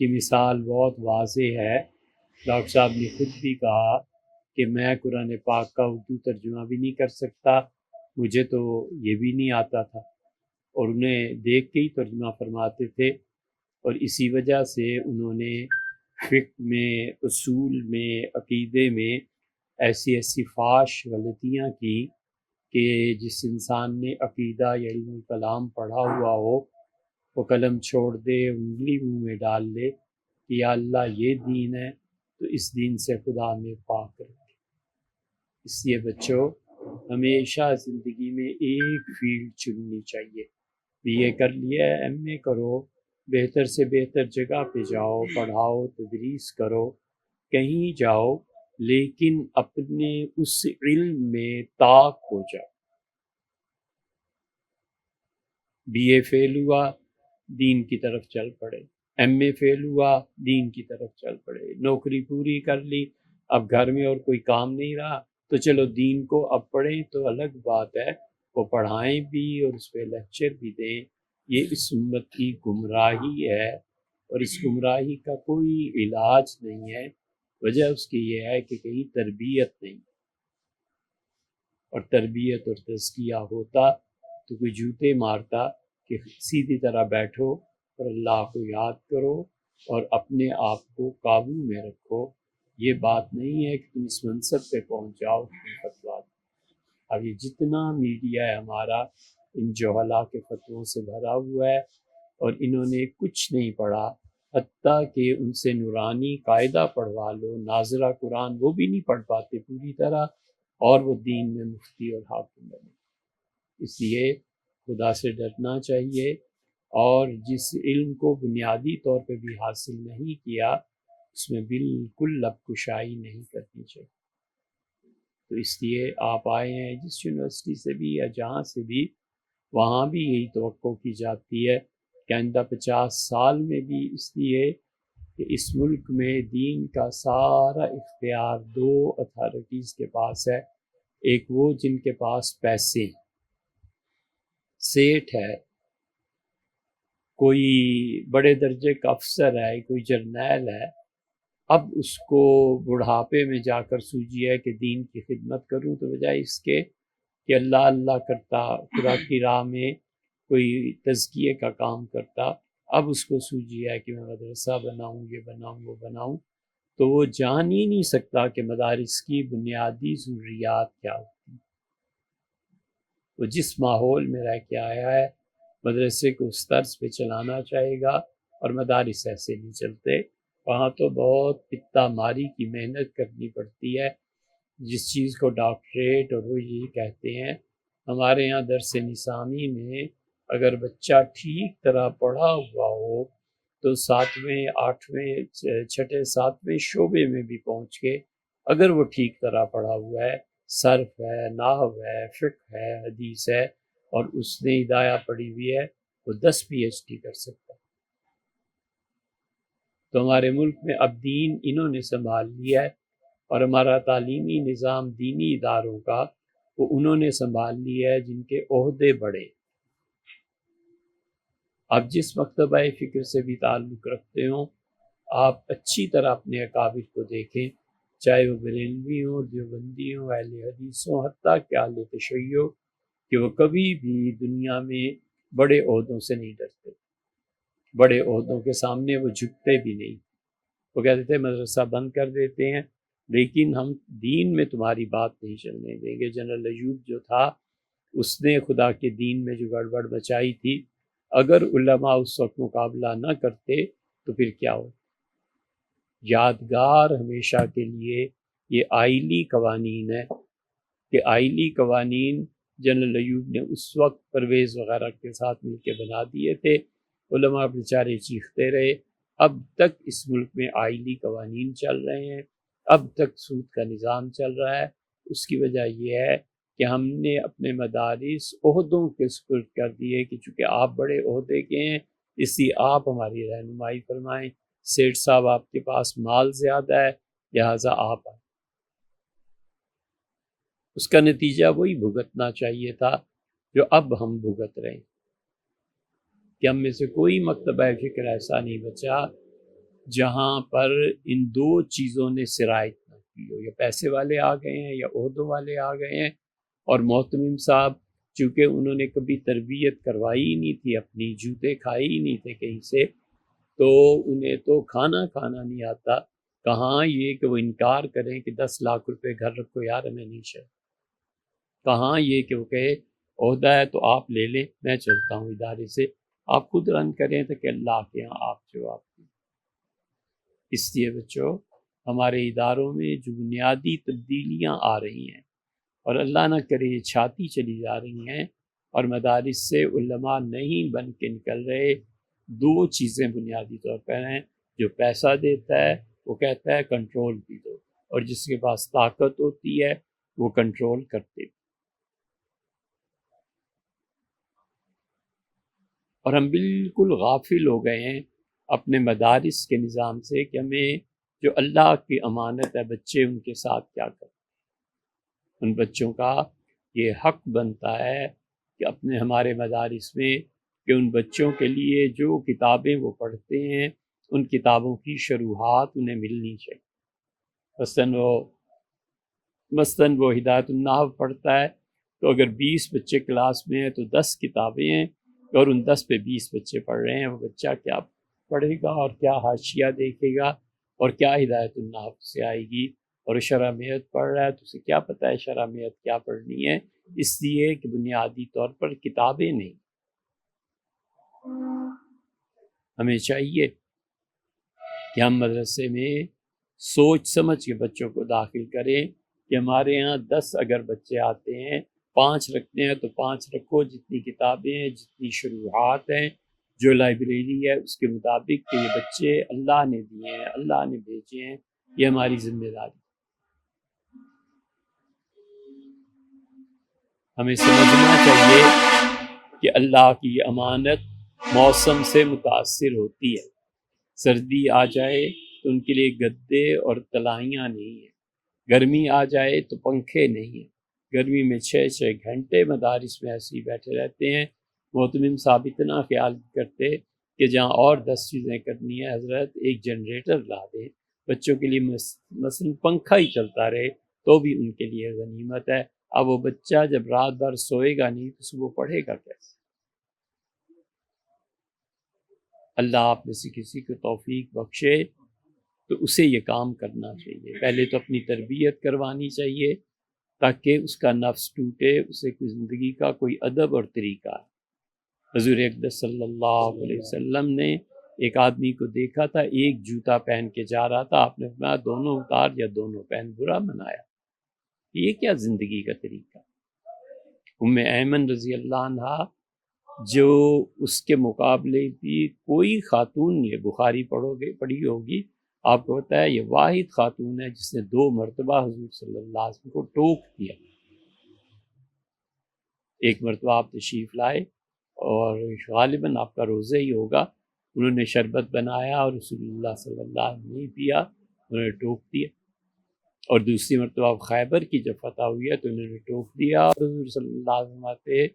کی مثال بہت واضح ہے۔ ڈاکٹر صاحب نے خود بھی کہا کہ میں قرآن پاک کا اردو ترجمہ بھی نہیں کر سکتا، مجھے تو یہ بھی نہیں آتا تھا، اور انہیں دیکھ کے ہی ترجمہ فرماتے تھے، اور اسی وجہ سے انہوں نے فقہ میں، اصول میں، عقیدے میں ایسی ایسی فاش غلطیاں کی کہ جس انسان نے عقیدہ یا علم کلام پڑھا ہوا ہو وہ قلم چھوڑ دے، انگلی منہ میں ڈال لے کہ یا اللہ یہ دین ہے تو اس دین سے خدا ہمیں پاک رکھے۔ اس لیے بچوں، ہمیشہ زندگی میں ایک فیلڈ چننی چاہیے۔ BA کر لیا ہے، MA کرو، بہتر سے بہتر جگہ پہ جاؤ، پڑھاؤ، تدریس کرو، کہیں جاؤ، لیکن اپنے اس علم میں طاق ہو جاؤ۔ BA فیل ہوا، دین کی طرف چل پڑے، MA فیل ہوا، دین کی طرف چل پڑے، نوکری پوری کر لی، اب گھر میں اور کوئی کام نہیں رہا تو چلو دین کو اب پڑھیں تو الگ بات ہے، وہ پڑھائیں بھی اور اس پہ لیکچر بھی دیں۔ یہ اس امت کی گمراہی ہے، اور اس گمراہی کا کوئی علاج نہیں ہے۔ وجہ اس کی یہ ہے کہ کہیں تربیت نہیں، اور تربیت اور تزکیہ ہوتا تو کوئی جوتے مارتا کہ سیدھی طرح بیٹھو اور اللہ کو یاد کرو اور اپنے آپ کو قابو میں رکھو۔ یہ بات نہیں ہے کہ تم اس منصب پہ پہنچ جاؤ تم فتویٰ دو۔ اب یہ جتنا میڈیا ہے ہمارا ان جہلا کے فتووں سے بھرا ہوا ہے، اور انہوں نے کچھ نہیں پڑھا، حتیٰ کہ ان سے نورانی قاعدہ پڑھوا لو، ناظرہ قرآن وہ بھی نہیں پڑھ پاتے پوری طرح، اور وہ دین میں مفتی اور حاکم بنے۔ اس لیے خدا سے ڈرنا چاہیے، اور جس علم کو بنیادی طور پہ بھی حاصل نہیں کیا اس میں بالکل لب کشائی نہیں کرنی چاہیے۔ تو اس لیے آپ آئے ہیں جس یونیورسٹی سے بھی یا جہاں سے بھی، وہاں بھی یہی توقع کی جاتی ہے کہ آئندہ 50 سال میں بھی، اس لیے کہ اس ملک میں دین کا سارا اختیار 2 اتھارٹیز کے پاس ہے۔ ایک وہ جن کے پاس پیسے، سیٹھ ہے، کوئی بڑے درجے کا افسر ہے، کوئی جرنیل ہے، اب اس کو بڑھاپے میں جا کر سوجی ہے کہ دین کی خدمت کروں، تو بجائے اس کے کہ اللہ اللہ کرتا، خدا کی راہ میں کوئی تزکیے کا کام کرتا، اب اس کو سوجی ہے کہ میں مدرسہ بناؤں، یہ بناؤں، وہ بناؤں، تو وہ جان ہی نہیں سکتا کہ مدارس کی بنیادی ضروریات کیا ہوتی ہیں۔ وہ جس ماحول میں رہ کے آیا ہے مدرسے کو اس طرز پہ چلانا چاہے گا، اور مدارس ایسے نہیں چلتے، وہاں تو بہت پتا ماری کی محنت کرنی پڑتی ہے، جس چیز کو ڈاکٹریٹ، اور وہ یہی کہتے ہیں ہمارے یہاں درس نظامی میں اگر بچہ ٹھیک طرح پڑھا ہوا ہو تو 7ویں 8ویں 6ٹھے 7ویں شعبے میں بھی پہنچ کے، اگر وہ ٹھیک طرح پڑھا ہوا ہے، صرف ہے، نحو ہے، فقہ ہے، حدیث ہے، اور اس نے ہدایہ پڑھی ہوئی ہے، وہ 10 PhD کر سکتا ہے۔ تو ہمارے ملک میں اب دین انہوں نے سنبھال لیا ہے، اور ہمارا تعلیمی نظام دینی اداروں کا وہ انہوں نے سنبھال لیا ہے جن کے عہدے بڑے۔ آپ جس مکتبہ فکر سے بھی تعلق رکھتے ہوں، آپ اچھی طرح اپنے اکابر کو دیکھیں، چاہے وہ بریلوی ہوں، دیوبندی ہوں، اہل حدیث ہوں، حتیٰ کہ اہل تشیع، کہ وہ کبھی بھی دنیا میں بڑے عہدوں سے نہیں ڈرتے، بڑے عہدوں کے سامنے وہ جھکتے بھی نہیں۔ وہ کہتے تھے مدرسہ بند کر دیتے ہیں لیکن ہم دین میں تمہاری بات نہیں چلنے دیں گے۔ جنرل ایوب جو تھا اس نے خدا کے دین میں جو گڑبڑ مچائی تھی، اگر علماء اس وقت مقابلہ نہ کرتے تو پھر کیا ہو۔ یادگار ہمیشہ کے لیے یہ آئلی قوانین ہے کہ آئلی قوانین جنرل ایوب نے اس وقت پرویز وغیرہ کے ساتھ مل کے بنا دیے تھے، علماء بیچارے چیختے رہے۔ اب تک اس ملک میں آئلی قوانین چل رہے ہیں، اب تک سود کا نظام چل رہا ہے۔ اس کی وجہ یہ ہے کہ ہم نے اپنے مدارس عہدوں کے سپرد کر دیے کہ چونکہ آپ بڑے عہدے کے ہیں اس لیے آپ ہماری رہنمائی فرمائیں، سیٹھ صاحب آپ کے پاس مال زیادہ ہے لہٰذا آپ آئیں۔ اس کا نتیجہ وہی بھگتنا چاہیے تھا جو اب ہم بھگت رہے ہیں، کہ ہم میں سے کوئی مکتبہ فکر ایسا نہیں بچا جہاں پر ان دو چیزوں نے سرایت نہ کی ہو، یا پیسے والے آ گئے ہیں یا عہدوں والے آ گئے ہیں، اور محتمم صاحب چونکہ انہوں نے کبھی تربیت کروائی ہی نہیں تھی، اپنی جوتے کھائے ہی نہیں تھے کہیں سے، تو انہیں تو کھانا نہیں آتا، کہاں یہ کہ وہ انکار کریں کہ 10 لاکھ روپے گھر رکھو یار ہمیں نہیں چاہیے، کہاں یہ کہ وہ کہے عہدہ ہے تو آپ لے لیں، میں چلتا ہوں ادارے سے، آپ خود رن کریں تو کہ اللہ کے یہاں آپ جواب دیں۔ اس لیے بچوں ہمارے اداروں میں جو بنیادی تبدیلیاں آ رہی ہیں، اور اللہ نہ کرے یہ چھاتی چلی جا رہی ہیں، اور مدارس سے علماء نہیں بن کے نکل رہے، دو چیزیں بنیادی طور پر ہیں، جو پیسہ دیتا ہے وہ کہتا ہے کنٹرول بھی دو، اور جس کے پاس طاقت ہوتی ہے وہ کنٹرول کرتے بھی۔ اور ہم بالکل غافل ہو گئے ہیں اپنے مدارس کے نظام سے کہ ہمیں جو اللہ کی امانت ہے بچے ان کے ساتھ کیا کریں۔ ان بچوں کا یہ حق بنتا ہے کہ اپنے ہمارے مدارس میں کہ ان بچوں کے لیے جو کتابیں وہ پڑھتے ہیں ان کتابوں کی شروحات انہیں ملنی چاہیے۔ مثلاً وہ ہدایت النحو پڑھتا ہے تو اگر 20 بچے کلاس میں ہیں تو 10 کتابیں ہیں، اور ان 10 پہ 20 بچے پڑھ رہے ہیں، وہ بچہ کیا پڑھے گا اور کیا حاشیہ دیکھے گا اور کیا ہدایت النحو سے آئے گی، اور شرح میت پڑھ رہا ہے تو اسے کیا پتہ ہے شرح میت کیا پڑھنی ہے، اس لیے کہ بنیادی طور پر کتابیں نہیں۔ ہمیں چاہیے کہ ہم مدرسے میں سوچ سمجھ کے بچوں کو داخل کریں کہ ہمارے ہاں 10 اگر بچے آتے ہیں، 5 رکھتے ہیں تو 5 رکھو، جتنی کتابیں ہیں جتنی شروحات ہیں جو لائبریری ہے اس کے مطابق کہ یہ بچے اللہ نے دیے ہیں، اللہ نے بھیجے ہیں، یہ ہماری ذمہ داری۔ ہمیں سمجھنا چاہیے کہ اللہ کی امانت موسم سے متاثر ہوتی ہے، سردی آ جائے تو ان کے لیے گدے اور تلائیاں نہیں ہیں، گرمی آ جائے تو پنکھے نہیں ہیں، گرمی میں 6 گھنٹے مدارس میں ایسے ہی بیٹھے رہتے ہیں۔ محتمم صاحب اتنا خیال کرتے کہ جہاں اور 10 چیزیں کرنی ہے حضرت ایک جنریٹر لا دیں، بچوں کے لیے مثلا پنکھا ہی چلتا رہے تو بھی ان کے لیے غنیمت ہے۔ اب وہ بچہ جب رات بھر سوئے گا نہیں تو صبح پڑھے گا کیسے؟ اللہ آپ میں سے کسی کو توفیق بخشے تو اسے یہ کام کرنا چاہیے، پہلے تو اپنی تربیت کروانی چاہیے تاکہ اس کا نفس ٹوٹے، اسے کوئی زندگی کا کوئی ادب اور طریقہ ہے۔ حضور اقدس صلی اللہ علیہ وسلم نے ایک آدمی کو دیکھا تھا، ایک جوتا پہن کے جا رہا تھا، آپ نے فرمایا دونوں اتار یا دونوں پہن، برا منایا۔ یہ کیا زندگی کا طریقہ؟ ام ایمن رضی اللہ عنہ جو اس کے مقابلے بھی کوئی خاتون نہیں ہے، بخاری پڑھی ہوگی، آپ کو پتہ ہے یہ واحد خاتون ہے جس نے 2 مرتبہ حضور صلی اللہ علیہ وسلم کو ٹوک دیا۔ ایک مرتبہ آپ تشریف لائے اور غالباً آپ کا روزہ ہی ہوگا، انہوں نے شربت بنایا اور رسول اللہ صلی اللہ علیہ وسلم نے پیا، انہوں نے ٹوک دیا، اور دوسری مرتبہ خیبر کی جب فتح ہوئی ہے تو انہوں نے ٹوک دیا، اور حضور صلی اللہ علیہ وسلم آتے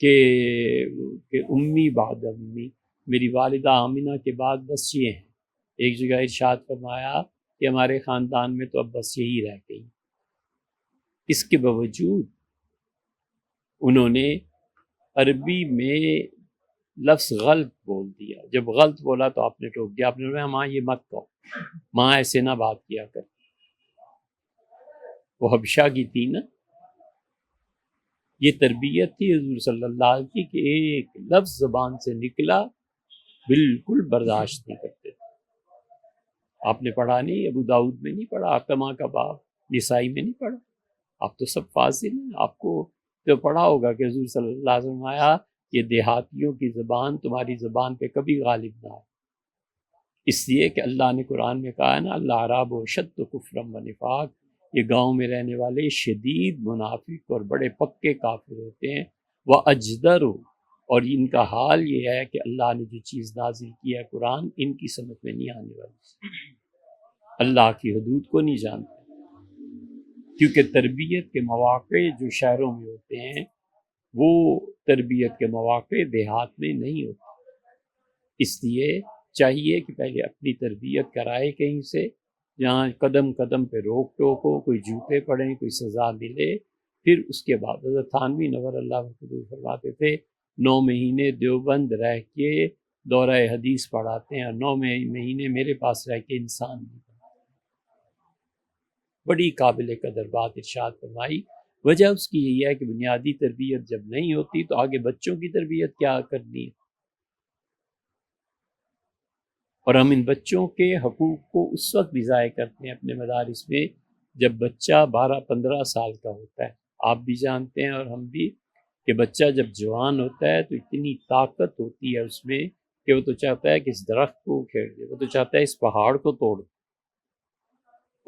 کہ امی بعد امی، میری والدہ آمنہ کے بعد بس یہ ہیں۔ ایک جگہ ارشاد فرمایا کہ ہمارے خاندان میں تو اب بس یہی رہ گئی۔ اس کے باوجود انہوں نے عربی میں لفظ غلط بول دیا، جب غلط بولا تو آپ نے ٹوک دیا، آپ نے فرمایا ماں یہ مت کہو، ماں ایسے نہ بات کیا کر۔ وہ حبشہ کی تھی نا، یہ تربیت تھی حضور صلی اللہ علیہ وسلم کی کہ ایک لفظ زبان سے نکلا بالکل برداشت نہیں کرتے تھے۔ آپ نے پڑھا نہیں، ابو داؤد میں نہیں پڑھا، آتما کا باب، نسائی میں نہیں پڑھا، آپ تو سب فاضل ہیں، آپ کو تو پڑھا ہوگا کہ حضور صلی اللہ علیہ وسلم آیا یہ دیہاتیوں کی زبان تمہاری زبان پہ کبھی غالب نہ آئے، اس لیے کہ اللہ نے قرآن میں کہا ہے نا اللہ عراب و شد کفرم و نفاق، یہ گاؤں میں رہنے والے شدید منافق اور بڑے پکے کافر ہوتے ہیں، وہ اجدر، اور ان کا حال یہ ہے کہ اللہ نے جو چیز نازل کی ہے قرآن ان کی سمجھ میں نہیں آنے والی، اللہ کی حدود کو نہیں جانتے، کیونکہ تربیت کے مواقع جو شہروں میں ہوتے ہیں وہ تربیت کے مواقع دیہات میں نہیں ہوتے، اس لیے چاہیے کہ پہلے اپنی تربیت کرائے کہیں سے جہاں قدم قدم پہ روک ٹوک ہو، کوئی جوتے پڑیں، کوئی سزا ملے، پھر اس کے بعد حضرت تھانوی نور اللہ وجہ فرماتے تھے 9 مہینے دیوبند رہ کے دورہ حدیث پڑھاتے ہیں اور 9 مہینے میرے پاس رہ کے انسان بھی بناتے ہیں۔ بڑی قابل قدر بات ارشاد فرمائی۔ وجہ اس کی یہی ہے کہ بنیادی تربیت جب نہیں ہوتی تو آگے بچوں کی تربیت کیا کرنی ہے، اور ہم ان بچوں کے حقوق کو اس وقت بھی ضائع کرتے ہیں اپنے مدارس میں جب بچہ 12-15 سال کا ہوتا ہے۔ آپ بھی جانتے ہیں اور ہم بھی کہ بچہ جب جوان ہوتا ہے تو اتنی طاقت ہوتی ہے اس میں کہ وہ تو چاہتا ہے کہ اس درخت کو کھیڑ دے، وہ تو چاہتا ہے اس پہاڑ کو توڑ دے۔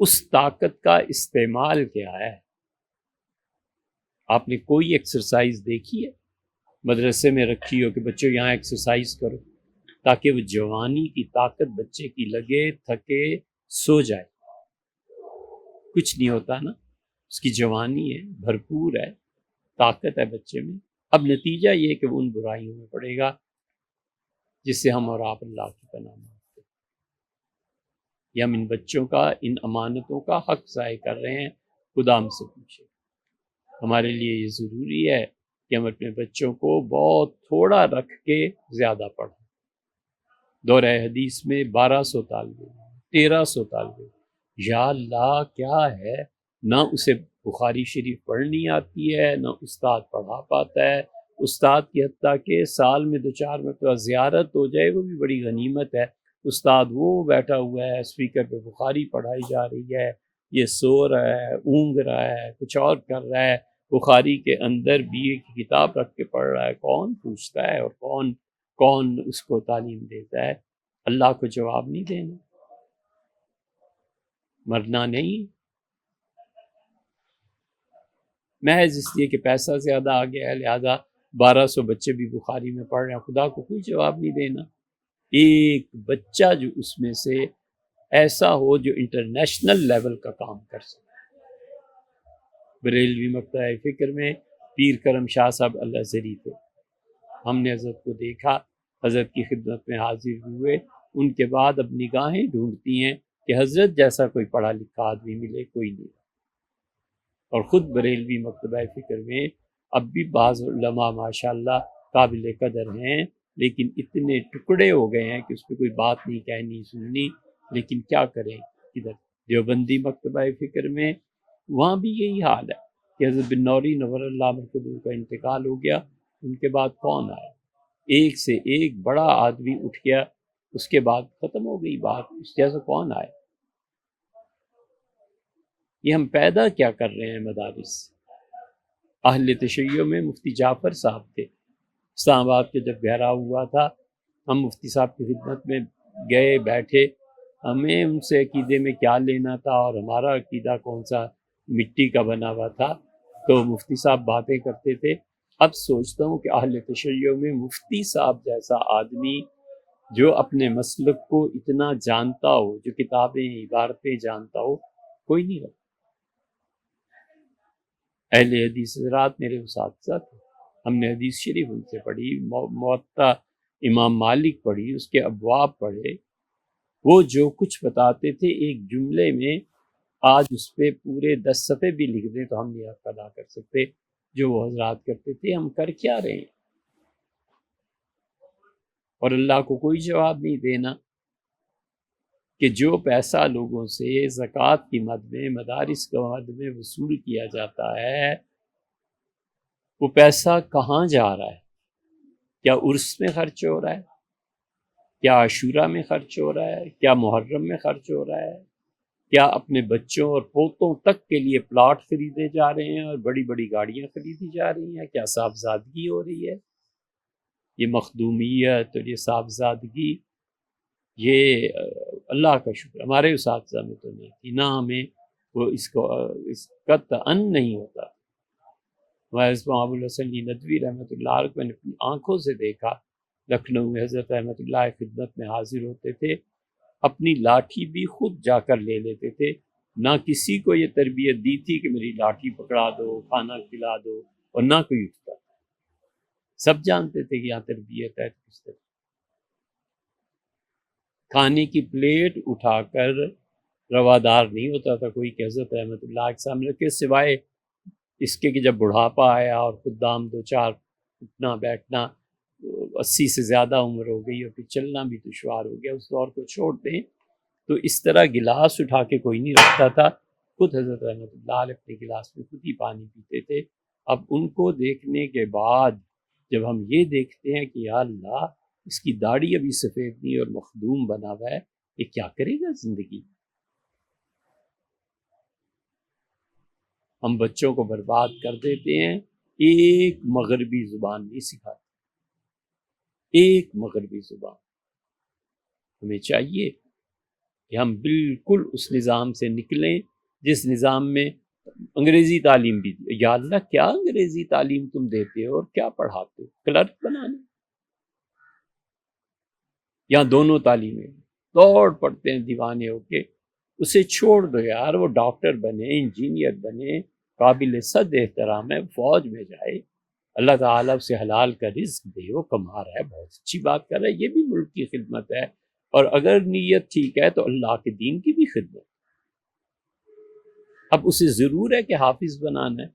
اس طاقت کا استعمال کیا ہے؟ آپ نے کوئی ایکسرسائز دیکھی ہے مدرسے میں رکھی ہو کہ بچوں یہاں ایکسرسائز کرو تاکہ وہ جوانی کی طاقت بچے کی لگے، تھکے، سو جائے؟ کچھ نہیں ہوتا نا، اس کی جوانی ہے، بھرپور ہے، طاقت ہے بچے میں۔ اب نتیجہ یہ کہ وہ ان برائیوں میں پڑے گا جس سے ہم اور آپ اللہ کی پناہ مانگتے ہیں۔ یہ ہم ان بچوں کا، ان امانتوں کا حق ضائع کر رہے ہیں۔ خدا ہم سے پوچھے، ہمارے لیے یہ ضروری ہے کہ ہم اپنے بچوں کو بہت تھوڑا رکھ کے زیادہ پڑھیں۔ دورہ حدیث میں 1200 طالب علم، 1300 طالب علم، یا اللہ کیا ہے، نہ اسے بخاری شریف پڑھنی آتی ہے، نہ استاد پڑھا پاتا ہے۔ استاد کی حتیٰ کہ سال میں 2-4 مرتبہ زیارت ہو جائے وہ بھی بڑی غنیمت ہے۔ استاد وہ بیٹھا ہوا ہے، اسپیکر پہ بخاری پڑھائی جا رہی ہے، یہ سو رہا ہے، اونگ رہا ہے، کچھ اور کر رہا ہے، بخاری کے اندر BA کی کتاب رکھ کے پڑھ رہا ہے۔ کون پوچھتا ہے اور کون اس کو تعلیم دیتا ہے؟ اللہ کو جواب نہیں دینا، مرنا نہیں، محض اس لیے کہ پیسہ زیادہ آ گیا ہے لہذا 1200 بچے بھی بخاری میں پڑھ رہے ہیں، خدا کو کوئی جواب نہیں دینا۔ ایک بچہ جو اس میں سے ایسا ہو جو انٹرنیشنل لیول کا کام کر سکے۔ بریلوی مکتبہ فکر میں پیر کرم شاہ صاحب اللہ زری تھے، ہم نے حضرت کو دیکھا، حضرت کی خدمت میں حاضر ہوئے، ان کے بعد اب نگاہیں ڈھونڈتی ہیں کہ حضرت جیسا کوئی پڑھا لکھا آدمی ملے، کوئی نہیں۔ اور خود بریلوی مکتبہ فکر میں اب بھی بعض علماء ماشاءاللہ قابل قدر ہیں، لیکن اتنے ٹکڑے ہو گئے ہیں کہ اس پہ کوئی بات نہیں کہنی سننی، لیکن کیا کریں۔ ادھر دیوبندی مکتبہ فکر میں وہاں بھی یہی حال ہے کہ حضرت بن نوری نور اللہ مرکزہ کا انتقال ہو گیا، ان کے بعد کون آیا؟ ایک سے ایک بڑا آدمی اٹھ گیا، اس کے بعد ختم ہو گئی بات، اس جیسا کون آئے؟ یہ ہم پیدا کیا کر رہے ہیں مدارس؟ اہل تشیع میں مفتی جعفر صاحب تھے، اسلام آباد کے جب گھیراؤ ہوا تھا، ہم مفتی صاحب کی خدمت میں گئے، بیٹھے، ہمیں ان سے عقیدے میں کیا لینا تھا اور ہمارا عقیدہ کون سا مٹی کا بنا ہوا تھا۔ تو مفتی صاحب باتیں کرتے تھے، اب سوچتا ہوں کہ اہل تشیع میں مفتی صاحب جیسا آدمی جو اپنے مسلک کو اتنا جانتا ہو، جو کتابیں عبارتیں جانتا ہو، کوئی نہیں رہا۔ اہل حدیث حضرات میرے اساتذہ تھے، ہم نے حدیث شریف ان سے پڑھی، موطا امام مالک پڑھی، اس کے ابواب پڑھے، وہ جو کچھ بتاتے تھے ایک جملے میں آج اس پہ پورے 10 صفحے بھی لکھ دیں تو ہم نہیں ادا کر سکتے جو وہ حضرات کرتے تھے۔ ہم کر کیا رہے ہیں؟ اور اللہ کو کوئی جواب نہیں دینا کہ جو پیسہ لوگوں سے زکوٰۃ کی مد میں، مدارس کے مد میں وصول کیا جاتا ہے، وہ پیسہ کہاں جا رہا ہے؟ کیا عرس میں خرچ ہو رہا ہے؟ کیا عاشورہ میں خرچ ہو رہا ہے؟ کیا محرم میں خرچ ہو رہا ہے؟ کیا اپنے بچوں اور پوتوں تک کے لیے پلاٹ خریدے جا رہے ہیں اور بڑی بڑی گاڑیاں خریدی جا رہی ہیں؟ کیا صاحبزادگی ہو رہی ہے؟ یہ مخدومیت اور یہ صاحبزادگی، یہ اللہ کا شکر ہمارے اساتذہ میں تو نہیں تھی، نہ ہمیں وہ اس کا تعین نہیں ہوتا۔ ابو الحسن ندوی رحمۃ اللہ علیہ کو نے اپنی آنکھوں سے دیکھا، لکھنؤ میں حضرت رحمۃ اللہ خدمت میں حاضر ہوتے تھے، اپنی لاٹھی بھی خود جا کر لے لیتے تھے، نہ کسی کو یہ تربیت دی تھی کہ میری لاٹھی پکڑا دو، کھانا کھلا دو، اور نہ کوئی اٹھتا۔ سب جانتے تھے کہ یہاں تربیت ہے تو کس طرح۔ کھانے کی پلیٹ اٹھا کر روادار نہیں ہوتا تھا کوئی کہ حضرت رحمۃ اللہ کے سامنے رکھے، سوائے اس کے کہ جب بڑھاپا آیا اور خدام دو چار اٹھنا بیٹھنا، 80 سے زیادہ عمر ہو گئی اور پھر چلنا بھی دشوار ہو گیا، اس دور کو چھوڑ دیں تو اس طرح گلاس اٹھا کے کوئی نہیں رکھتا تھا، خود حضرت رحمۃ اللہ علیہ اپنے گلاس میں خود ہی پانی پیتے تھے۔ اب ان کو دیکھنے کے بعد جب ہم یہ دیکھتے ہیں کہ یا اللہ اس کی داڑھی ابھی سفید نہیں اور مخدوم بنا ہوا ہے، یہ کیا کرے گا زندگی؟ ہم بچوں کو برباد کر دیتے ہیں، ایک مغربی زبان نہیں سکھاتے، ایک مغربی زبان۔ ہمیں چاہیے کہ ہم بالکل اس نظام سے نکلیں جس نظام میں انگریزی تعلیم بھی دی۔ یا اللہ کیا انگریزی تعلیم تم دیتے ہو اور کیا پڑھاتے ہو؟ کلرک بنانے؟ یا دونوں تعلیمیں دوڑ پڑتے ہیں دیوانے ہو کے، اسے چھوڑ دو یار، وہ ڈاکٹر بنے، انجینئر بنے، قابل صد احترام ہے، فوج میں جائے، اللہ تعالیٰ اسے حلال کا رزق دے، وہ کما رہا ہے، بہت اچھی بات کر رہا ہے، یہ بھی ملک کی خدمت ہے، اور اگر نیت ٹھیک ہے تو اللہ کے دین کی بھی خدمت۔ اب اسے ضرور ہے کہ حافظ بنانا ہے؟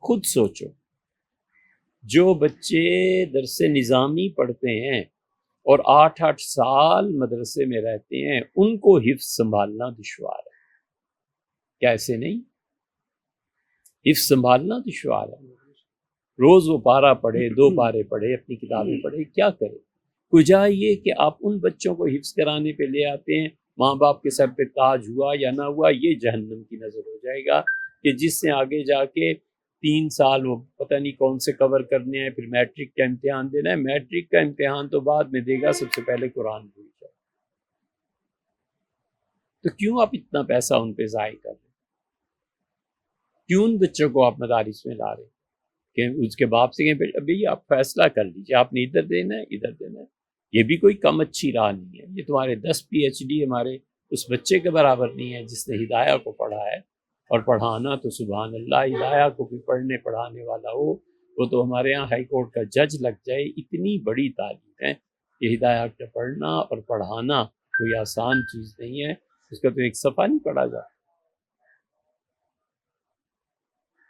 خود سوچو، جو بچے درس نظامی پڑھتے ہیں اور 8 سال مدرسے میں رہتے ہیں، ان کو حفظ سنبھالنا دشوار ہے، کیسے نہیں؟ حفظ سنبھالنا دشوار ہے، روز وہ پارہ پڑھے، 2 پارے پڑھے، اپنی کتابیں پڑھے، کیا کرے؟ کجا یہ کہ آپ ان بچوں کو حفظ کرانے پہ لے آتے ہیں، ماں باپ کے سر پہ تاج ہوا یا نہ ہوا، یہ جہنم کی نظر ہو جائے گا کہ جس سے آگے جا کے 3 سال وہ پتہ نہیں کون سے کور کرنے ہیں، پھر میٹرک کا امتحان دینا ہے، میٹرک کا امتحان تو بعد میں دے گا، سب سے پہلے قرآن بھول جائے۔ تو کیوں آپ اتنا پیسہ ان پہ ضائع کر رہے ہیں؟ کیوں ان بچوں کو آپ مدارس میں لا رہے ہیں؟ کہ اس کے باپ سے کہیں ابھی آپ فیصلہ کر لیجیے، آپ نے ادھر دینا ہے ادھر دینا ہے، یہ بھی کوئی کم اچھی راہ نہیں ہے، یہ تمہارے 10 PhD ہمارے اس بچے کے برابر نہیں ہے جس نے ہدایہ کو پڑھا ہے، اور پڑھانا تو سبحان اللہ، ہدایہ کو بھی پڑھنے پڑھانے والا ہو، وہ تو ہمارے ہاں ہائی کورٹ کا جج لگ جائے، اتنی بڑی تعلیم ہے کہ ہدایہ کا پڑھنا اور پڑھانا کوئی آسان چیز نہیں ہے، اس کا تو ایک صفحہ نہیں پڑھا جاتا۔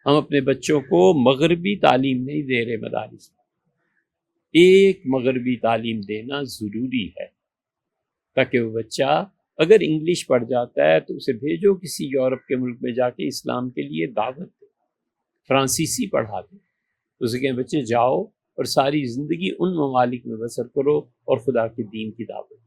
ہم اپنے بچوں کو مغربی تعلیم نہیں دے رہے مدارس میں، ایک مغربی تعلیم دینا ضروری ہے تاکہ وہ بچہ اگر انگلش پڑھ جاتا ہے تو اسے بھیجو کسی یورپ کے ملک میں جا کے اسلام کے لیے دعوت دے، فرانسیسی پڑھا دے، اسے کہیں بچے جاؤ اور ساری زندگی ان ممالک میں بسر کرو اور خدا کے دین کی دعوت دو۔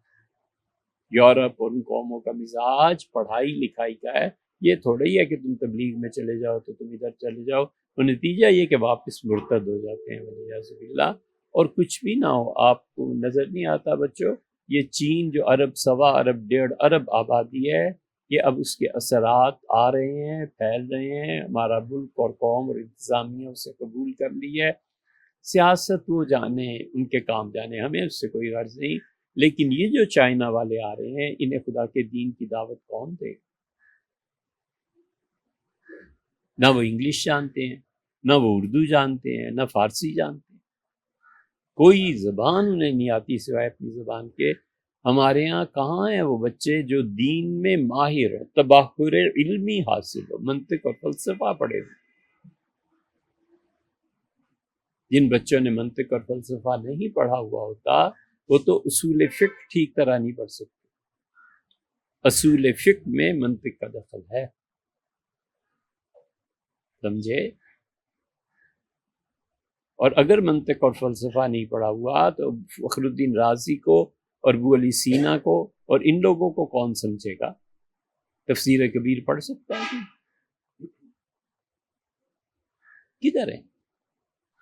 یورپ اور ان قوموں کا مزاج پڑھائی لکھائی کا ہے، یہ تھوڑا ہی ہے کہ تم تبلیغ میں چلے جاؤ تو تم ادھر چلے جاؤ، اور نتیجہ یہ کہ واپس مرتد ہو جاتے ہیں والعیاذ باللہ۔ اور کچھ بھی نہ ہو، آپ کو نظر نہیں آتا بچوں، یہ چین جو ارب، 1.25 ارب، 1.5 ارب آبادی ہے، یہ اب اس کے اثرات آ رہے ہیں، پھیل رہے ہیں، ہمارا ملک اور قوم اور انتظامیہ اسے قبول کر لی ہے۔ سیاست وہ جانے، ان کے کام جانے، ہمیں اس سے کوئی غرض نہیں، لیکن یہ جو چائنا والے آ رہے ہیں، انہیں خدا کے دین کی دعوت کون دے گا؟ نہ وہ انگلش جانتے ہیں، نہ وہ اردو جانتے ہیں، نہ فارسی جانتے ہیں، کوئی زبان انہیں نہیں آتی سوائے اپنی زبان کے۔ ہمارے ہاں کہاں ہیں وہ بچے جو دین میں ماہر ہیں، تبحر علمی حاصل ہو، منطق اور فلسفہ پڑھے ہوئے؟ جن بچوں نے منطق اور فلسفہ نہیں پڑھا ہوا ہوتا وہ تو اصول فقہ ٹھیک طرح نہیں پڑھ سکتے۔ اصول فقہ میں منطق کا دخل ہے، سمجھے؟ اور اگر منطق اور فلسفہ نہیں پڑھا ہوا تو فخر الدین رازی کو اور ابو علی سینا کو اور ان لوگوں کو کون سمجھے گا؟ تفسیر کبیر پڑھ سکتا ہے کدھر ہے؟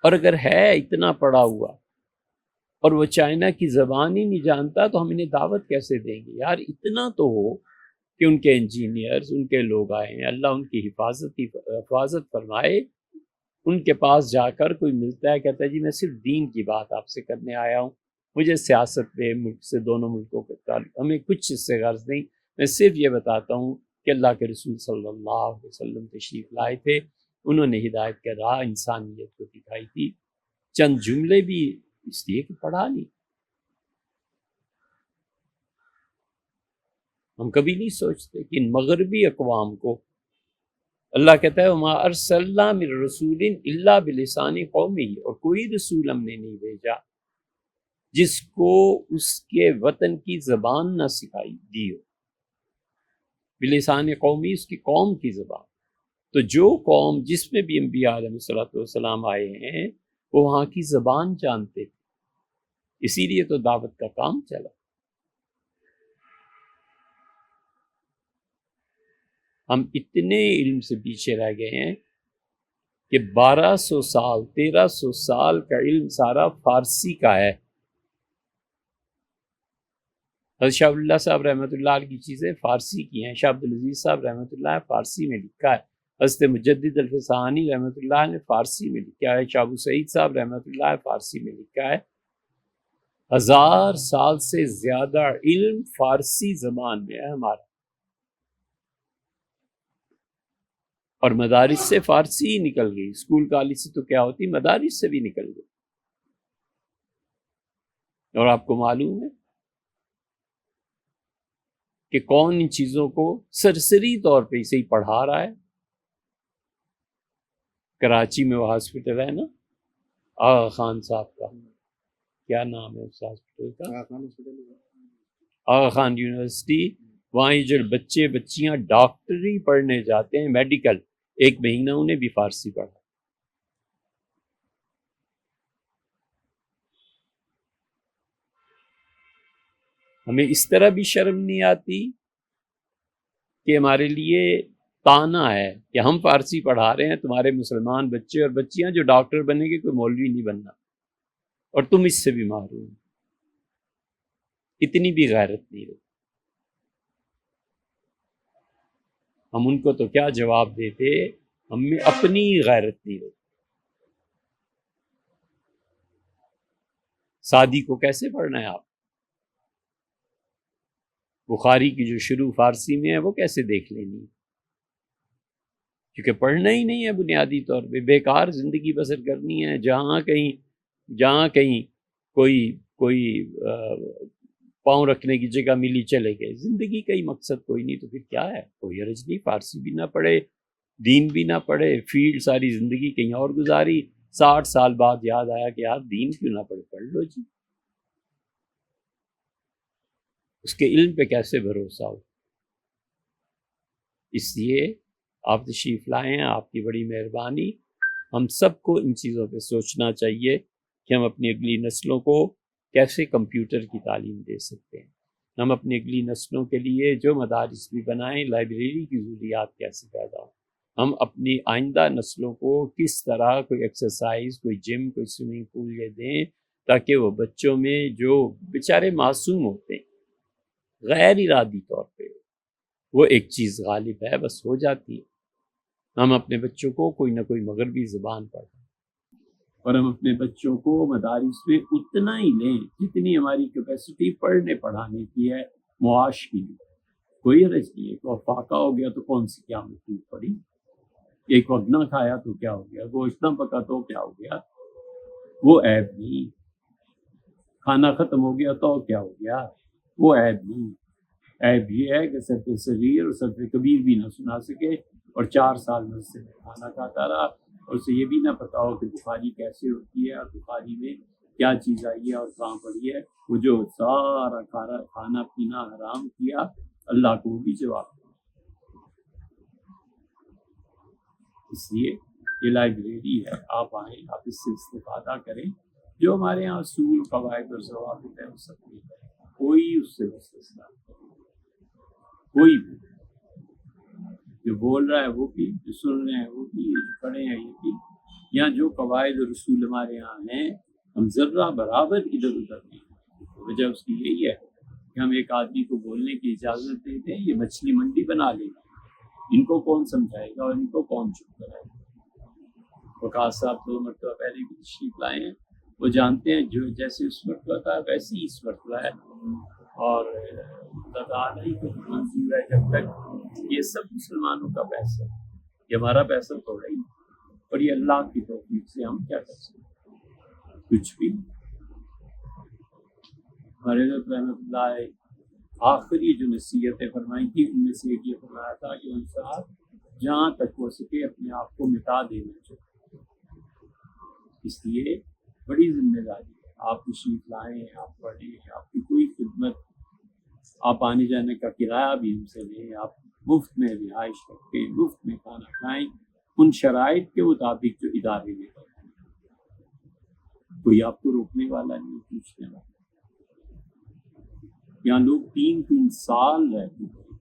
اور اگر ہے اتنا پڑھا ہوا اور وہ چائنا کی زبان ہی نہیں جانتا تو ہم انہیں دعوت کیسے دیں گے؟ یار اتنا تو ہو کہ ان کے انجینئرز، ان کے لوگ آئے ہیں، اللہ ان کی حفاظت فرمائے، ان کے پاس جا کر کوئی ملتا ہے کہتا ہے جی میں صرف دین کی بات آپ سے کرنے آیا ہوں، مجھے سیاست پہ ملک سے، دونوں ملکوں کے تعلق ہمیں کچھ اس سے غرض نہیں، میں صرف یہ بتاتا ہوں کہ اللہ کے رسول صلی اللہ علیہ وسلم تشریف لائے تھے، انہوں نے ہدایت کے راہ انسانیت کو دکھائی تھی، چند جملے بھی اس لیے کہ پڑھا نہیں، ہم کبھی نہیں سوچتے کہ ان مغربی اقوام کو اللہ کہتا ہے وما ارسلنا من رسول الا بلسان قومہ، اور کوئی رسول ہم نے نہیں بھیجا جس کو اس کے وطن کی زبان نہ سکھائی دی ہو، بلسان قومی، اس کی قوم کی زبان۔ تو جو قوم جس میں بھی انبیاء علیہ الصلوۃ والسلام آئے ہیں وہ وہاں کی زبان جانتے تھے، اسی لیے تو دعوت کا کام چلا۔ ہم اتنے علم سے پیچھے رہ گئے ہیں کہ 1200 سال 1300 سال کا علم سارا فارسی کا ہے۔ حضرت شاہ اللہ صاحب رحمۃ اللہ علیہ کی چیزیں فارسی کی ہیں، شاہ عبدالعزیز صاحب رحمۃ اللہ فارسی میں لکھا ہے، حضرت مجدد الفسانی رحمۃ اللہ نے فارسی میں لکھا ہے، شاہ ابو سعید صاحب رحمۃ اللہ فارسی میں لکھا ہے۔ 1000 سال سے زیادہ علم فارسی زبان میں ہے ہمارا، اور مدارس سے فارسی ہی نکل گئی، اسکول کالج سے تو کیا ہوتی، مدارس سے بھی نکل گئی۔ اور آپ کو معلوم ہے کہ کون ان چیزوں کو سرسری طور پہ اسے ہی پڑھا رہا ہے؟ کراچی میں وہ ہاسپٹل ہے نا آغا خان صاحب کا، کیا نام ہے اس ہاسپٹل کا؟ آغا خان یونیورسٹی۔ وہاں یہ جو بچے بچیاں ڈاکٹری پڑھنے جاتے ہیں، میڈیکل، 1 مہینہ انہیں بھی فارسی پڑھا۔ ہمیں اس طرح بھی شرم نہیں آتی کہ ہمارے لیے تانا ہے کہ ہم فارسی پڑھا رہے ہیں، تمہارے مسلمان بچے اور بچیاں جو ڈاکٹر بنیں گے، کوئی مولوی نہیں بننا، اور تم اس سے بھی محروم۔ اتنی بھی غیرت نہیں رہی۔ ہم ان کو تو کیا جواب دیتے، ہم میں اپنی غیرت نہیں رہی۔ سعدی کو کیسے پڑھنا ہے آپ؟ بخاری کی جو شروع فارسی میں ہے وہ کیسے دیکھ لینی ہے؟ کیونکہ پڑھنا ہی نہیں ہے، بنیادی طور پہ بیکار زندگی بسر کرنی ہے، جہاں کہیں کوئی پاؤں رکھنے کی جگہ ملی چلے گئے، زندگی کا ہی مقصد کوئی نہیں، تو پھر کیا ہے؟ کوئی حرج نہیں، فارسی بھی نہ پڑھے، دین بھی نہ پڑھے، فیلڈ ساری زندگی کہیں اور گزاری، 60 سال بعد یاد آیا کہ یار دین کیوں نہ پڑھے، پڑھ لو جی۔ اس کے علم پہ کیسے بھروسہ ہو؟ اس لیے آپ تشریف لائیں، آپ کی بڑی مہربانی۔ ہم سب کو ان چیزوں پہ سوچنا چاہیے کہ ہم اپنی اگلی نسلوں کو کیسے کمپیوٹر کی تعلیم دے سکتے ہیں، ہم اپنی اگلی نسلوں کے لیے جو مدارس بھی بنائیں، لائبریری کی ضروریات کیسے پیدا ہوں، ہم اپنی آئندہ نسلوں کو کس طرح کوئی ایکسرسائز، کوئی جم، کوئی سوئمنگ پول یہ دیں تاکہ وہ بچوں میں جو بیچارے معصوم ہوتے ہیں غیر ارادی طور پہ وہ ایک چیز غالب ہے، بس ہو جاتی ہے۔ ہم اپنے بچوں کو کوئی نہ کوئی مغربی زبان پڑھائیں، اور ہم اپنے بچوں کو مدارس میں اتنا ہی لیں جتنی ہماری کیپیسٹی پڑھنے پڑھانے کی ہے، معاش کی لیے کوئی حرج نہیں ہے۔ تو فاقہ ہو گیا تو کون سی کیا مطلوب پڑی، ایک وقت نہ کھایا تو کیا ہو گیا، گوشت نہ پکا تو کیا ہو گیا، وہ عیب نہیں۔ کھانا ختم ہو گیا تو کیا ہو گیا، وہ عیب نہیں۔ عیب یہ ہے کہ سر پہ صغیر اور سر پہ کبیر بھی نہ سنا سکے، اور 4 سال میں سے کھانا کھاتا رہا، اور اسے یہ بھی نہ پتا ہو کہ بخاری کیسے ہوتی ہے، اور بخاری میں کیا چیز آئی ہے اور کہاں پڑی ہے۔ وہ جو سارا کھانا پینا حرام کیا، اللہ کو بھی جواب دیا۔ اس لیے یہ لائبریری ہے، آپ آئیں، آپ اس سے استفادہ کریں۔ جو ہمارے یہاں اصول، قواعد اور ضوابط ہے وہ سب نہیں ہے، کوئی اس سے مستثنا نہیں، کوئی بھی۔ جو بول رہا ہے وہ بھی، جو سن رہے ہیں وہ بھی، جو پڑھے ہیں یہ بھی۔ یہاں جو قواعد اور اصول ہمارے یہاں ہیں، ہم ذرہ برابر ادھر ادھر نہیں۔ وجہ اس کی یہی ہے کہ ہم ایک آدمی کو بولنے کی اجازت دیتے ہیں، یہ مچھلی منڈی بنا لے گا، ان کو کون سمجھائے گا اور ان کو کون چپ کرائے گا۔ وقاص صاحب 2 مرتبہ پہلے بھی تشریف لائے ہیں، وہ جانتے ہیں جو جیسے اس مرتبہ تھا ویسے ہی اس مرتبہ ہے، اور اللہ تعالیٰ ہی کو منظور ہے۔ جب تک یہ سب مسلمانوں کا پیسہ ہے، یہ ہمارا پیسہ تھوڑا ہی، اور یہ اللہ کی توفیق سے ہم کیا کر سکتے ہیں، کچھ بھی۔ ہمارے حضرت رحمۃ اللہ آخری جو نصیحتیں فرمائی تھی ان میں سے ایک یہ فرمایا تھا کہ انسان جہاں تک ہو سکے اپنے آپ کو مٹا دینا چاہیے، اس لیے بڑی ذمہ داری ہے، آپ تشریف لائیں، آپ پڑھیں، آپ کی کوئی خدمت، آپ آنے جانے کا کرایہ بھی ہم سے لیں، آپ مفت میں رہائش رکھیں، مفت میں کھانا کھائیں، ان شرائط کے مطابق جو ادارے میں کریں، کوئی آپ کو روکنے والا نہیں، پوچھنے والا۔ یہاں لوگ 3 سال رہ چکے ہیں،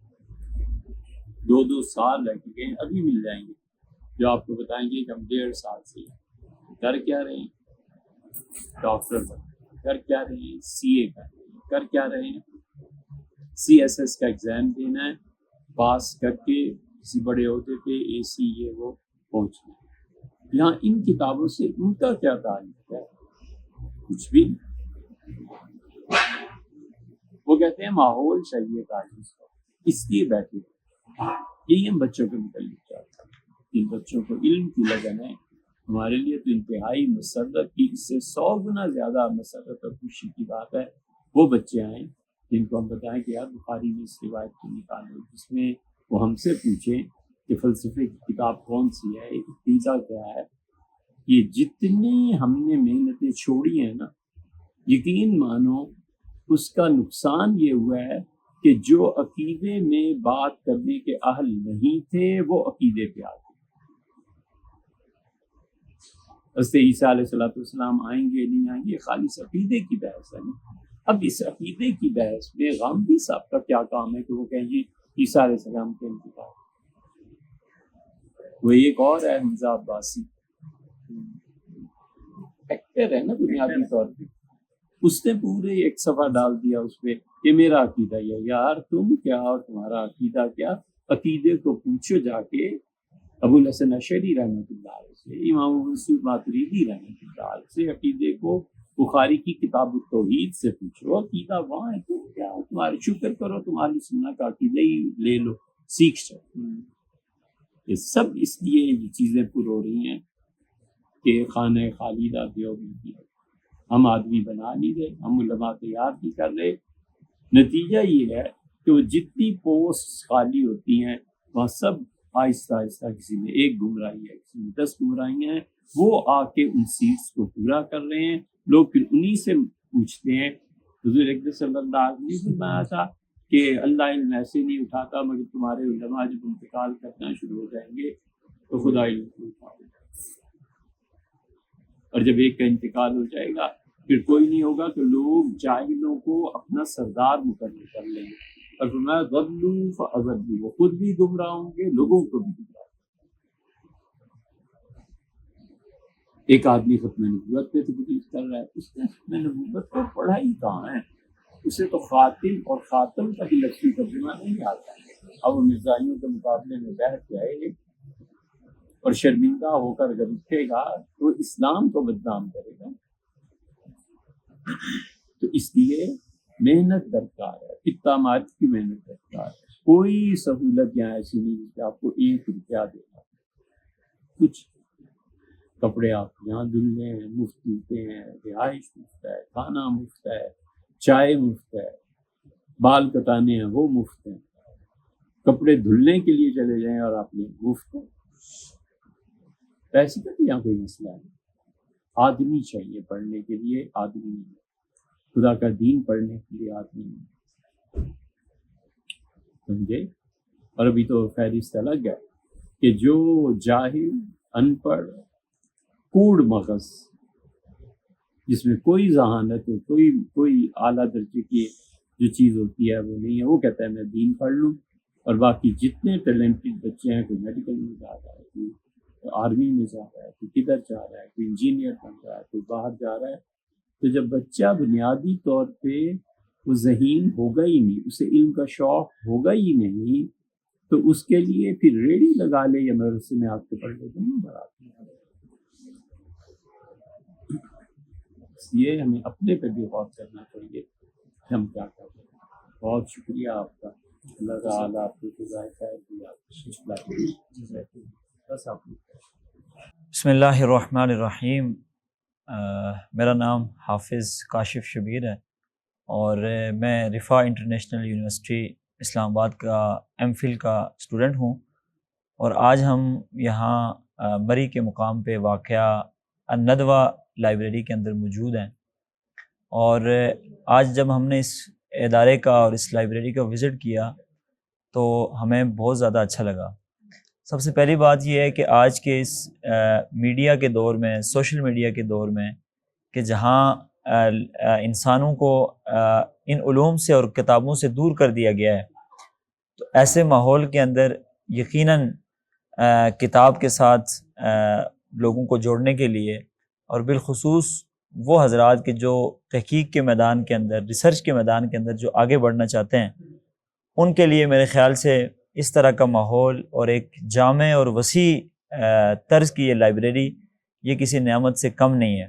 2 سال رہ چکے ہیں، ابھی مل جائیں گے جو آپ کو بتائیں گے کہ ہم 1.5 سال سے ہیں۔ کر کیا رہے ہیں؟ ڈاکٹر بن کر کیا رہے ہیں؟ CA کر کیا رہے ہیں؟ CSS کا ایگزام دینا ہے، پاس کر کے کسی بڑے عہدے پہ AC یہ وہ پہنچنا ہے۔ یہاں ان کتابوں سے ان کا کیا تعلق ہے؟ کچھ بھی نہیں۔ وہ کہتے ہیں ماحول چاہیے تعلیم کا، اس لیے بیٹھے یہی ہم بچوں کے متعلق چاہتے ہیں۔ ان بچوں کو علم کی لگن ہے، ہمارے لیے تو انتہائی مسرت کی، اس سے 100 گنا زیادہ مسرت اور خوشی کی بات ہے وہ بچے آئیں جن کو ہم بتائیں کہ یار بخاری میں اس روایت کو نکالو، جس میں وہ ہم سے پوچھیں کہ فلسفے کی کتاب کون سی ہے، عقیدہ کیا ہے۔ یہ جتنی ہم نے محنتیں چھوڑی ہیں نا، یقین مانو اس کا نقصان یہ ہوا ہے کہ جو عقیدے میں بات کرنے کے اہل نہیں تھے وہ عقیدے پہ آ گئے۔ حضرت عیسیٰ علیہ السلام آئیں گے نہیں آئیں گے، خالی عقیدے کی بحث ہے نا۔ اب اس عقیدے کی بحث میں غامدی صاحب کا کیا کام ہے کہ وہ کہیں گے عیسیٰ علیہ السلام کے انتقال؟ وہ ایک اور ہے حمزہ عباسی، ایکٹر ہے نا بنیادی طور پہ، اس نے پورے ایک صفحہ ڈال دیا اس پہ کہ میرا عقیدہ یہ۔ یار تم کیا اور تمہارا عقیدہ کیا؟ عقیدے کو پوچھو جا کے ابو الحسن اشعری رحمۃ اللہ علیہ سے، امام ابو یوسف ماتریدی رحمۃ اللہ علیہ سے، عقیدے کو بخاری کی کتاب التوحید سے پوچھو، عقیدہ وہاں ہے۔ تم کیا تمہارے شکر کرو تمہاری سنت کا عقیدہ ہی لے لو، سیکھ جاؤ۔ یہ سب اس لیے یہ چیزیں پر ہو رہی ہیں کہ خانہ خالدہ دیوبندی ہے، ہم آدمی بنا نہیں رہے، ہم علماء تیار نہیں کر رہے۔ نتیجہ یہ ہے کہ وہ جتنی پوسٹ خالی ہوتی ہیں وہاں سب آہستہ آہستہ کسی میں 1 گمراہی ہے، کسی میں 10 گمراہی ہیں، وہ آ کے ان سیٹس کو پورا کر رہے ہیں۔ لوگ پھر انہی سے پوچھتے ہیں۔ حضور اکرم صلی اللہ علیہ وسلم نے فرمایا تھا کہ اللہ علم ایسے نہیں اٹھاتا مگر تمہارے علماء جب انتقال کرنا شروع ہو جائیں گے تو خدا علم کو اٹھائے گا، اور جب ایک کا انتقال ہو جائے گا پھر کوئی نہیں ہوگا تو لوگ جاہلوں کو اپنا سردار مقرر کر لیں گے، اور فرمایا ضلوا فاضلوا، وہ خود بھی گمراہ ہوں گے، لوگوں کو بھی گمراہ۔ ایک آدمی ختم نبوت پہ تقریر کر رہا ہے، اس نے ختم نبوت کو پڑھا ہی کہاں ہے، اسے تو خاتم اور خاتم کا ہی لفظی ترجمہ نہیں آتا ہے۔ اب وہ مرزائیوں کے مقابلے میں بیٹھ جائے اور شرمندہ ہو کر اگر اٹھے گا تو اسلام کو بدنام کرے گا۔ تو اس لیے محنت درکار ہے، اقدامات کی محنت درکار ہے۔ کوئی سہولت یہاں ایسی نہیں کہ آپ کو 1 روپیہ دینا، کچھ کپڑے آپ یہاں دھلنے ہیں، مفت ملتے ہیں، رہائش مفت ہے، کھانا مفت ہے، چائے مفت ہے، بال کٹانے ہیں وہ مفت ہیں، کپڑے دھلنے کے لیے چلے جائیں اور آپ نے مفت ہے۔ پیسے کا بھی یہاں کوئی مسئلہ ہے، آدمی چاہیے پڑھنے کے لیے، آدمی نہیں، خدا کا دین پڑھنے کے لیے آدمی نہیں، سمجھے؟ اور ابھی تو فہرست الگ ہے کہ جو جاہل، ان پڑھ، کوڑ مغز، جس میں کوئی ذہانت ہو، کوئی اعلیٰ درجے کی جو چیز ہوتی ہے وہ نہیں ہے، وہ کہتا ہے میں دین پڑھ لوں، اور باقی جتنے ٹیلنٹڈ بچے ہیں، کوئی میڈیکل میں جا رہا ہے، کوئی آرمی میں جا رہا ہے، کوئی کدھر جا رہا ہے، کوئی انجینئر بن رہا ہے، کوئی باہر جا رہا ہے، تو جب بچہ بنیادی طور پہ وہ ذہین ہوگا ہی نہیں، اسے علم کا شوق ہوگا ہی نہیں، تو اس کے لیے پھر ریڑھی لگا لے یا مدرسے میں آ کے پڑھ لے، دونوں برابر ہیں۔ اس لیے ہمیں اپنے پہ بھی غور کرنا چاہیے کہ ہم کیا کر رہے ہیں۔ بہت شکریہ آپ کا، اللہ تعالیٰ آپ کو جزائے خیر دیا، بس آپ بسم اللہ الرحمن الرحیم۔ میرا نام حافظ کاشف شبیر ہے، اور میں رفا انٹرنیشنل یونیورسٹی اسلام آباد کا ایم فل کا اسٹوڈنٹ ہوں، اور آج ہم یہاں مری کے مقام پہ واقع الندوہ لائبریری کے اندر موجود ہیں، اور آج جب ہم نے اس ادارے کا اور اس لائبریری کا وزٹ کیا تو ہمیں بہت زیادہ اچھا لگا۔ سب سے پہلی بات یہ ہے کہ آج کے اس میڈیا کے دور میں، سوشل میڈیا کے دور میں، کہ جہاں انسانوں کو ان علوم سے اور کتابوں سے دور کر دیا گیا ہے، تو ایسے ماحول کے اندر یقیناً کتاب کے ساتھ لوگوں کو جوڑنے کے لیے، اور بالخصوص وہ حضرات کے جو تحقیق کے میدان کے اندر، ریسرچ کے میدان کے اندر جو آگے بڑھنا چاہتے ہیں، ان کے لیے میرے خیال سے اس طرح کا ماحول اور ایک جامع اور وسیع طرز کی یہ لائبریری، یہ کسی نعمت سے کم نہیں ہے۔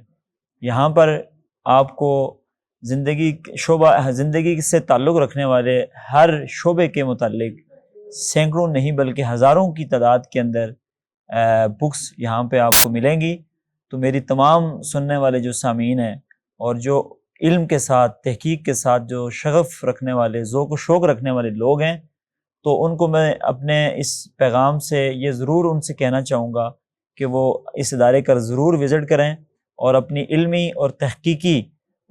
یہاں پر آپ کو زندگی سے تعلق رکھنے والے ہر شعبے کے متعلق سینکڑوں نہیں بلکہ ہزاروں کی تعداد کے اندر بکس یہاں پہ آپ کو ملیں گی۔ تو میری تمام سننے والے جو سامعین ہیں اور جو علم کے ساتھ، تحقیق کے ساتھ جو شغف رکھنے والے، ذوق و شوق رکھنے والے لوگ ہیں، تو ان کو میں اپنے اس پیغام سے یہ ضرور ان سے کہنا چاہوں گا کہ وہ اس ادارے کا ضرور وزٹ کریں، اور اپنی علمی اور تحقیقی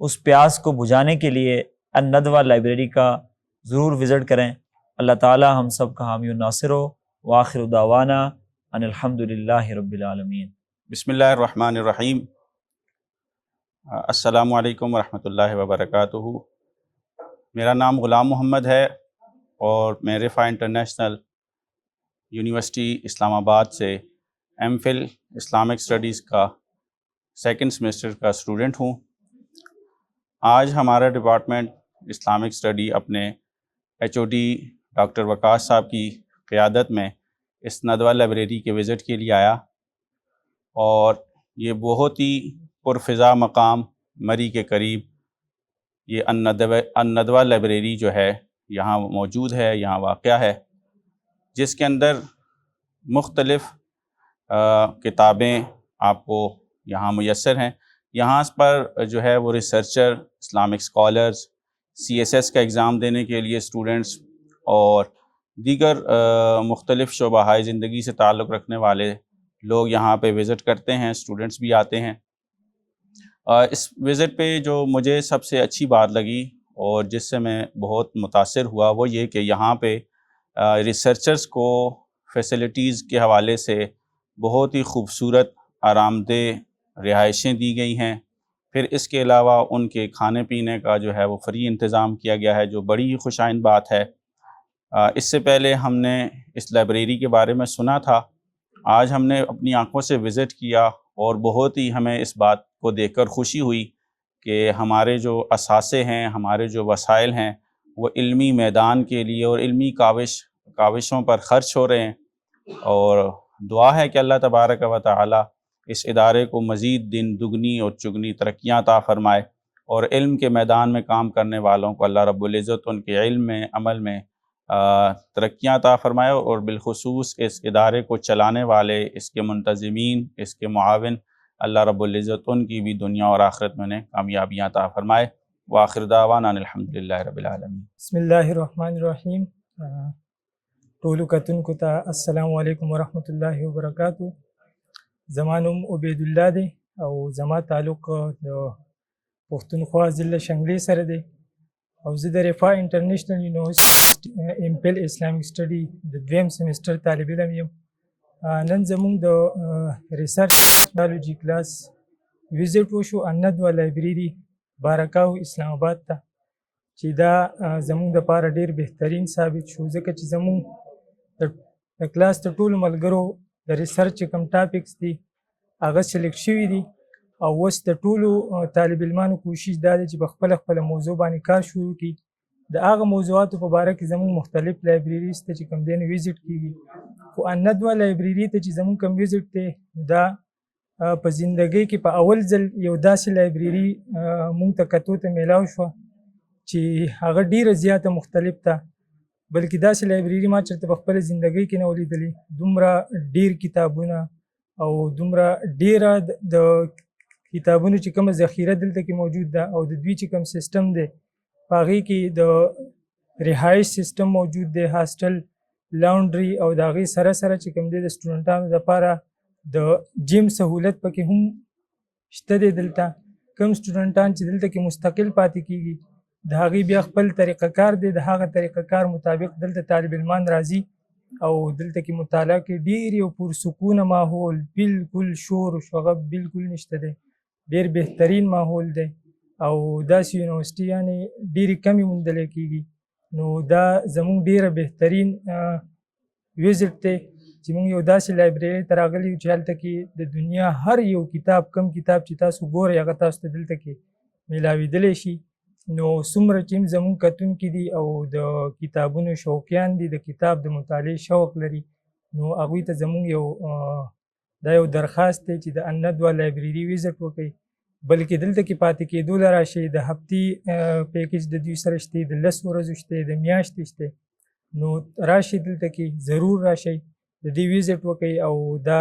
اس پیاس کو بجھانے کے لیے الندوہ لائبریری کا ضرور وزٹ کریں۔ اللہ تعالی ہم سب کا حامی و ناصر ہو، وآخر دعوانا ان الحمد للہ رب العالمین۔ بسم اللہ الرحمن الرحیم۔ السلام علیکم ورحمۃ اللہ وبرکاتہ۔ میرا نام غلام محمد ہے، اور میں رفا انٹرنیشنل یونیورسٹی اسلام آباد سے ایم فل اسلامک اسٹڈیز کا سیکنڈ سیمسٹر کا اسٹوڈنٹ ہوں۔ آج ہمارا ڈپارٹمنٹ اسلامک اسٹڈی اپنے ایچ او ڈی ڈاکٹر وقاص صاحب کی قیادت میں اس ندوہ لائبریری کے وزٹ کے لیے آیا، اور یہ بہت ہی پرفضا مقام مری کے قریب یہ الندوہ لائبریری جو ہے یہاں موجود ہے، یہاں واقع ہے، جس کے اندر مختلف کتابیں آپ کو یہاں میسر ہیں۔ یہاں پر جو ہے وہ ریسرچر، اسلامک اسکالرز، CSS کا ایگزام دینے کے لیے اسٹوڈنٹس، اور دیگر مختلف شعبہ زندگی سے تعلق رکھنے والے لوگ یہاں پہ وزٹ کرتے ہیں، اسٹوڈنٹس بھی آتے ہیں۔ اس وزٹ پہ جو مجھے سب سے اچھی بات لگی اور جس سے میں بہت متاثر ہوا، وہ یہ کہ یہاں پہ ریسرچرز کو فیسلٹیز کے حوالے سے بہت ہی خوبصورت آرام دہ رہائشیں دی گئی ہیں۔ پھر اس کے علاوہ ان کے کھانے پینے کا جو ہے وہ فری انتظام کیا گیا ہے، جو بڑی ہی خوش آئند بات ہے۔ اس سے پہلے ہم نے اس لائبریری کے بارے میں سنا تھا، آج ہم نے اپنی آنکھوں سے وزٹ کیا، اور بہت ہی ہمیں اس بات کو دیکھ کر خوشی ہوئی کہ ہمارے جو اثاثے ہیں، ہمارے جو وسائل ہیں، وہ علمی میدان کے لیے اور علمی کاوشوں پر خرچ ہو رہے ہیں۔ اور دعا ہے کہ اللہ تبارک و تعالی اس ادارے کو مزید دن دگنی اور چگنی ترقیاں عطا فرمائے، اور علم کے میدان میں کام کرنے والوں کو اللہ رب العزت ان کے علم میں، عمل میں ترقیاں عطا فرمائے، اور بالخصوص اس ادارے کو چلانے والے، اس کے منتظمین، اس کے معاون، اللہ رب العزت ان کی بھی دنیا اور آخرت میں کامیابیاں عطا فرمائے۔ وآخر دعوانا الحمد للہ رب العالمین۔ بسم اللہ الرحمن الرحیم۔ ٹولو کتن کتا السلام علیکم ورحمۃ اللہ وبرکاتہ۔ زمانم عبید اللہ دے، او زما تعلق پختونخوا ضلع شنگلی سره دی، او زه د رفا انټرنیشنل یونیورسټي امپل اسلامک سټډي د دویم سیمسټر طالب علم یم۔ نن زموږ د ریسرچ ټیکنالوجي کلاس وزټ وشو الندوه لایبرری بارکاو اسلام آباد ته، چې دا زموږ دپاره ډېر بهترین ثابت شو، ځکه چې زموږ د کلاس د ټولو ملګرو د ریسرچ کوم ټاپکس دي هغه سلیکټ شوي دي، او اوس د ټولو طالب علمانو کوشش دا دی چې په خپله موضوع باندې کار شروع کړي۔ د هغه موضوعاتو په باره کې زموږ مختلف لایبرریز ته چې کوم دی نو وزټ کېږي، خو الندوه لایبرري ته چې زموږ کوم وزټ دی دا په زندګۍ کې په اول ځل یو داسې لایبرري موږ ته کتو ته میلاو شوه چې هغه ډېره زیاته مختلف ده، بلکې داسې لایبرري ما چېرته په خپله زندګۍ کې نه و لیدلې۔ دومره ډېر کتابونه او دومره ډېره د کتابونو چې کومه ذخیره دلته کې موجود ده، او د دوی چې کوم سیسټم دی په هغې کې د رهایش سیستم موجود دی، هاسټل، لاونډري او د هغې سره سره چې کوم دی د سټوډنټانو دپاره د جیم سهولت پکې هم شته دی. دلته کوم سټوډنټان چې دلته کې مستقل پاتې کیږي د هغې بیا خپل طریقه کار دی، د هغه طریقه کار مطابق دلته طالب علمان راځي او دلته کې مطالعه کې ډېر یو پرسکونه ماحول، بالکل شور و شغب بالکل نشته دی، ډېر بهترین ماحول دی او داسې یونیورسټي یعنې ډېرې کمې موندلی کېږي. نو دا زموږ ډېره بهترین ویزټ دی چې موږ یو داسې لایبرري ته راغلي یو چې هلته کې د دنیا هر یو کتاب، کم کتاب چې تاسو ګورئ هغه تاسو ته دلته کې میلاویدلی شي. نو څومره چې هم زموږ کتونکي دي او د کتابونو شوقیان دي، د کتاب د مطالعې شوق لري، نو هغوی ته زموږ یو دا یو درخواست دی چې د الندوه لایبرري ویزټ وکړئ، بلکې دلته کې پاتې کېدو له راشئ. د هفتې پیکیج د دوی سره شته، د 10 ورځو شته، د میاشتې شته. نو راشئ دلته کې ضرور راشئ، د دې ویزټ وکړئ او دا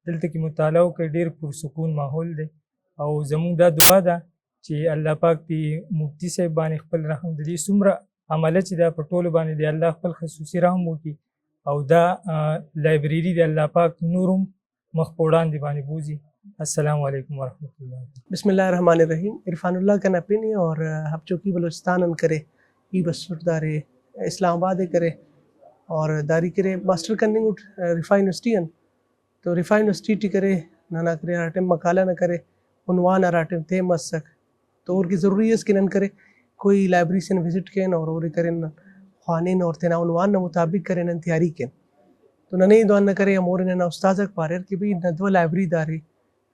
دلته کې مطالعه وکړئ. ډېر پرسکون ماحول دی او زموږ دا دعا ده چې الله پاک دې مفتي صاحب باندې خپل رحم د دې څومره عمله چې دا په ټولو باندې دی الله خپل خصوصي رحم وکړي او دا لایبرري د الله پاک نور هم مخ په وړاندې باندې بوځي. السلام علیکم ورحمۃ اللہ. بسم اللہ الرحمن الرحیم. عرفان اللہ کا نپینی اور ہم چوکی بلوچستان کرے ای بسر دارے اسلام آباد کرے اور داری کرے ماسٹر کرنے رفا یونیورسٹی تو رفا یونیورسٹی کرے نہ کرے راٹم مقالہ نہ کرے عنوان راٹم تھے مسک تو اور کی ضروری ہے اس کے نن کرے کوئی لائبریری سے وزٹ کین اور کریں خوانین اور تینا عنوان نہ مطابق کریں نن تیاری کین تو نہ دوان نہ کرے امور نہ استاذ پارر کہ بھی ندوہ لائبریری دارے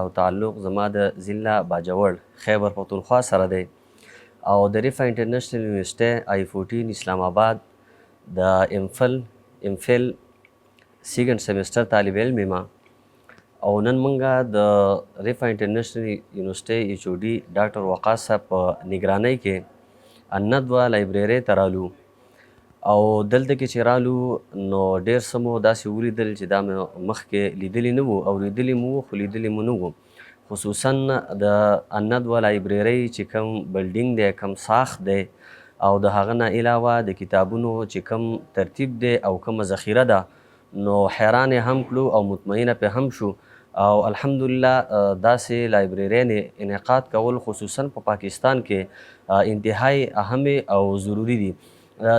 او تعلق زما د ضلع باجوړ خیبر پختونخوا سره دی او د ریفا انټرنیشنل یونیورسټي I-14 اسلام آباد د امفل سیکنډ سیمسټر طالب علم ما او نن مونږه د Riphah international university HOD doctor Waqas صاحب په نگرانۍ کې الندوه لایبرري ترالو او دلته کې چې رالو نو ډېر څه مو داسې ولیدل چې دا مې مخکې لیدلي نه وو اورېدلي مو خو لیدلي مو نه وو خصوصا د الندوه لایبرري چې کوم بلډینګ دی کوم ساخت دی او د هغه نه علاوه د کتابونو چې کوم ترتیب دی او کومه ذخیره ده نو حیران هم کړو او مطمئنه پې هم شو او الحمدلله داسې لایبرري انعقاد کول خصوصا په پاکستان کې انتهایی اهم او ضروری دي.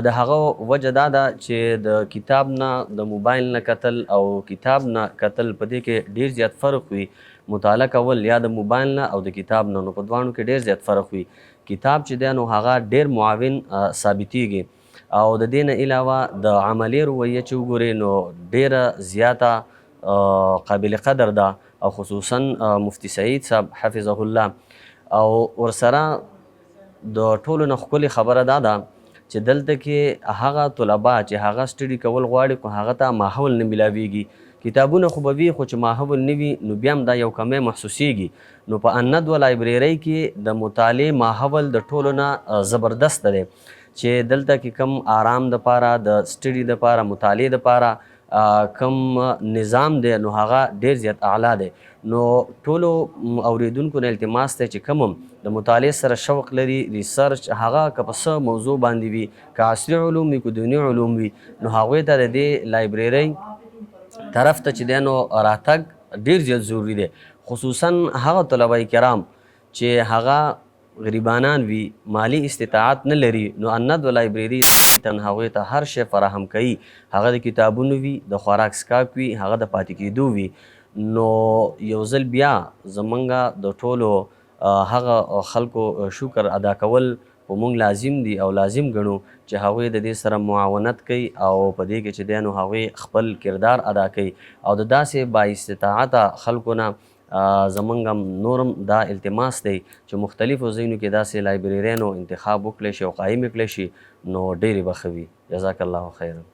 د هغه وجه دا ده چې د کتاب نه د موبایل نه کتل او کتاب نه کتل په دې کې ډېر زیات فرق وي. مطالعه کول یا د موبایل نه او د کتاب نه نو په دواړو کې ډېر زیات فرق وي. کتاب چې دی نو هغه ډېر معاون ثابتیږي او د دې نه علاوه د عملي رویه چې وګورئ نو ډېره زیاته قابل قدر ده او خصوصا مفتی سعید صاحب حفظه الله او ورسره د ټولو نه ښکلې خبره دا ده چې دلته کې هغه طلبا چې هغه سټډي کول غواړي خو هغه ته ماحول نه میلاویږي. کتابونه خو به وي خو چې ماهول نه وي نو بیا هم دا یو کمی محسوسیږي. نو په الندوه لایبررۍ کې د مطالعې ماحول د ټولو نه زبردست دی چې دلته کې کم آرام دپاره د سټډي دپاره مطالعې دپاره کم نظام دی نو هغه ډېر زیات اعلی دی. نو ټولو اوریدونکو نه التماس دی چې کوم هم د مطالعې سره شوق لري ریسرچ هغه که په څه موضوع باندې وي که عصري علوم وي که دیني علوم وي نو هغوی ته د دې لایبررۍ طرف ته چې دی نو راتګ ډېر زیات ضروري دی، خصوصا هغه طلبه کرام چې هغه غریبانان وي مالی استطاعت نه لري نو الندوه لایبرري هغوی ته هر شی فراهم کوي، هغه د کتابونو وي د خوراک څښاک وي هغه د پاتې کېدو وي. نو یو ځل بیا زمونږ د ټولو هغه خلکو شکر ادا کول په مونږ لازم دي او لازم ګڼو چې هغوی د دې سره معاونت کوي او په دې کې چې دی نو هغوی خپل کردار ادا کوي او د داسې بااستطاعته خلکو نه زمونږ نورم دا التماس دی چې مختلفو ځایونو کې داسې لایبرریانو انتخاب وکړی شي او قایم یې کړی شي نو ډېرې به ښه وي. جزاک الله خیرا.